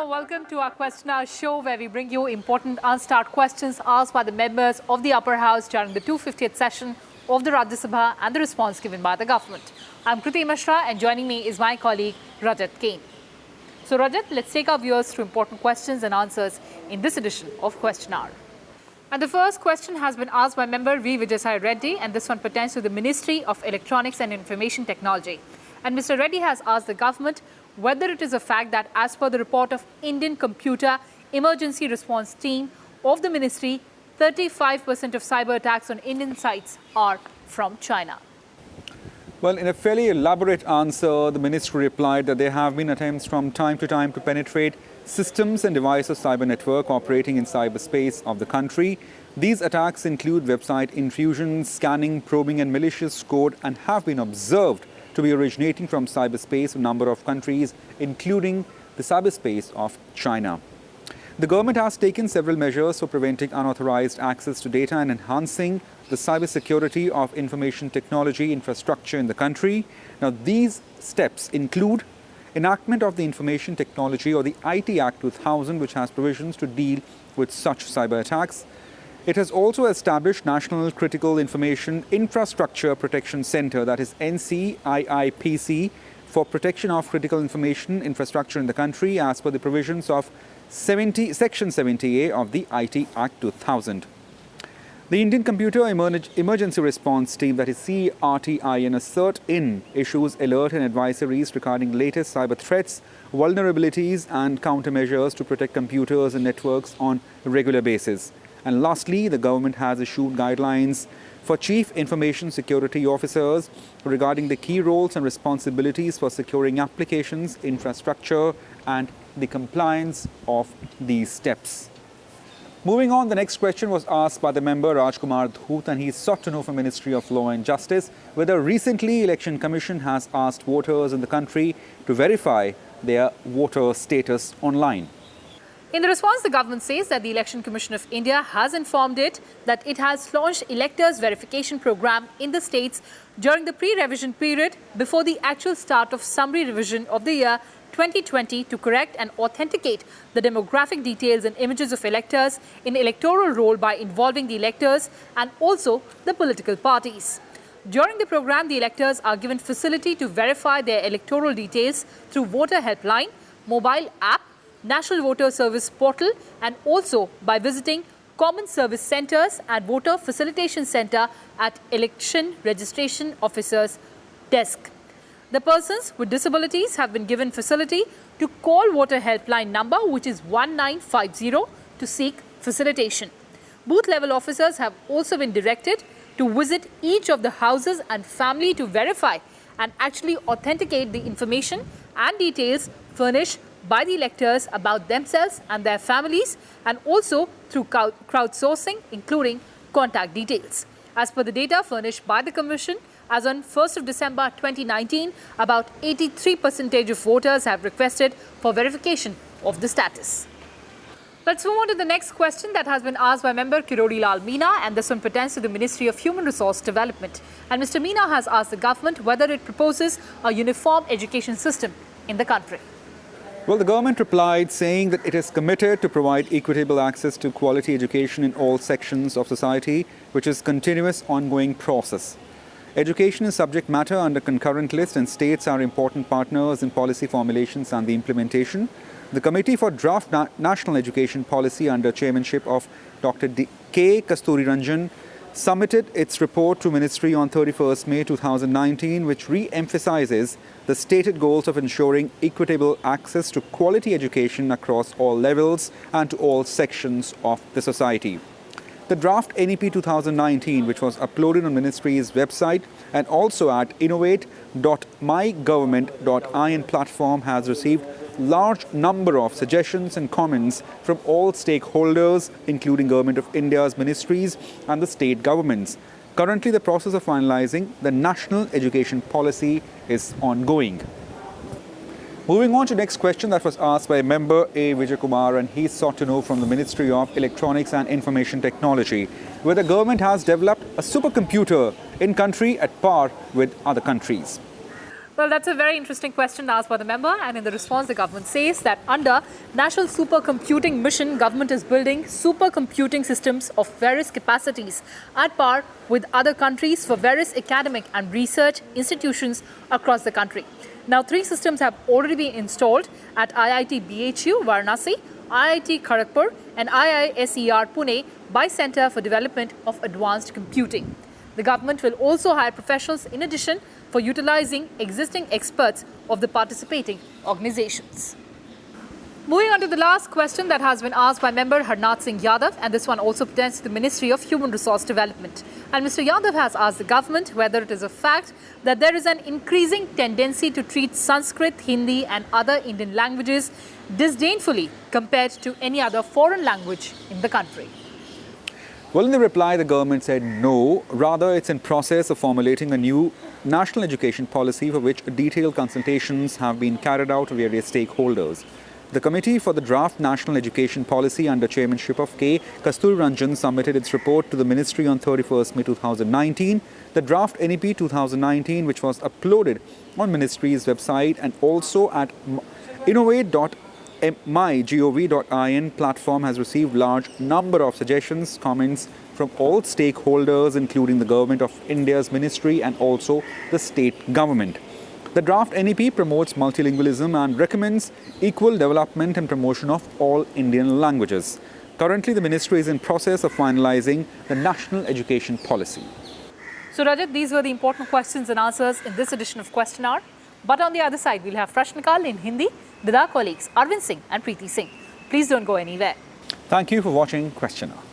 warm welcome to our Question Hour show, where we bring you important unstarred questions asked by the members of the upper house during the 250th session of the Rajya Sabha and the response given by the government. I'm Kriti, Mishra, and joining me is my colleague Rajat, Kain. So Rajat, let's take our viewers through important questions and answers in this edition of Question Hour. And the first question has been asked by member V. Vijayasai Reddy, and this one pertains to the Ministry of Electronics and Information Technology. And Mr. Reddy has asked the government whether it is a fact that, as per the report of Indian Computer Emergency Response Team of the ministry, 35% of cyber attacks on Indian sites are from China. Well, in a fairly elaborate answer, the ministry replied that there have been attempts from time to time to penetrate systems and devices cyber network operating in cyberspace of the country. These attacks include website intrusions, scanning, probing and malicious code, and have been observed to be originating from cyberspace of a number of countries, including the cyberspace of China. The government has taken several measures for preventing unauthorized access to data and enhancing the cybersecurity of information technology infrastructure in the country. Now, these steps include enactment of the Information Technology or the IT Act 2000, which has provisions to deal with such cyber attacks. It has also established National Critical Information Infrastructure Protection Center, that is NCIIPC, for protection of critical information infrastructure in the country as per the provisions of Section 70A of the IT Act 2000. The Indian Computer Emergency Response Team, that is CRTIN, CERT-IN, issues alert and advisories regarding latest cyber threats, vulnerabilities and countermeasures to protect computers and networks on a regular basis. And lastly, the government has issued guidelines for Chief Information Security Officers regarding the key roles and responsibilities for securing applications, infrastructure and the compliance of these steps. Moving on, the next question was asked by the member Rajkumar Dhoot, and he sought to know from Ministry of Law and Justice whether recently Election Commission has asked voters in the country to verify their voter status online. In the response, the government says that the Election Commission of India has informed it that it has launched electors verification program in the states during the pre-revision period before the actual start of summary revision of the year 2020 to correct and authenticate the demographic details and images of electors in electoral roll by involving the electors and also the political parties. During the program, the electors are given facility to verify their electoral details through voter helpline, mobile app, National Voter Service portal, and also by visiting Common Service Centers and Voter Facilitation Center at Election Registration Officer's desk. The persons with disabilities have been given facility to call voter helpline number, which is 1950, to seek facilitation. Booth level officers have also been directed to visit each of the houses and family to verify and actually authenticate the information and details furnished by the electors about themselves and their families, and also through crowdsourcing, including contact details. As per the data furnished by the Commission, as on 1st of December 2019, about 83% of voters have requested for verification of the status. Let's move on to the next question that has been asked by member Kirodi Lal Meena, and this one pertains to the Ministry of Human Resource Development. And Mr. Meena has asked the government whether it proposes a uniform education system in the country. Well, the government replied saying that it is committed to provide equitable access to quality education in all sections of society, which is a continuous, ongoing process. Education is subject matter under concurrent list, and states are important partners in policy formulations and the implementation. The Committee for Draft National Education Policy under chairmanship of Dr. K. Kasturi Ranjan submitted its report to Ministry on 31st May 2019, which re-emphasizes the stated goals of ensuring equitable access to quality education across all levels and to all sections of the society. The draft NEP 2019, which was uploaded on Ministry's website and also at innovate.mygovernment.in platform, has received large number of suggestions and comments from all stakeholders, including Government of India's ministries and the state governments. Currently, the process of finalizing the national education policy is ongoing. Moving on to the next question that was asked by member A. Vijayakumar, and he sought to know from the Ministry of Electronics and Information Technology whether the government has developed a supercomputer in country at par with other countries. Well, that's a very interesting question asked by the member, and in the response, the government says that under National Supercomputing Mission, government is building supercomputing systems of various capacities at par with other countries for various academic and research institutions across the country. Now, 3 systems have already been installed at IIT BHU, Varanasi, IIT Kharagpur, and IISER Pune by Centre for Development of Advanced Computing. The government will also hire professionals in addition for utilizing existing experts of the participating organizations. Moving on to the last question that has been asked by member Harnath Singh Yadav, and this one also pertains to the Ministry of Human Resource Development. And Mr. Yadav has asked the government whether it is a fact that there is an increasing tendency to treat Sanskrit, Hindi and other Indian languages disdainfully compared to any other foreign language in the country. Well, in the reply, the government said no. Rather, it's in process of formulating a new national education policy for which detailed consultations have been carried out with various stakeholders. The Committee for the Draft National Education Policy under chairmanship of K. Kasturiranjan submitted its report to the Ministry on 31st May 2019. The draft NEP 2019, which was uploaded on Ministry's website and also at innovate.mygov.in platform, has received large number of suggestions, comments from all stakeholders, including the Government of India's Ministry and also the state government. The draft NEP promotes multilingualism and recommends equal development and promotion of all Indian languages. Currently, the ministry is in process of finalizing the national education policy. So, Rajat, these were the important questions and answers in this edition of Question Hour. But on the other side, we'll have Prashn Kal in Hindi with our colleagues Arvind Singh and Kriti Singh. Please don't go anywhere. Thank you for watching Question Hour.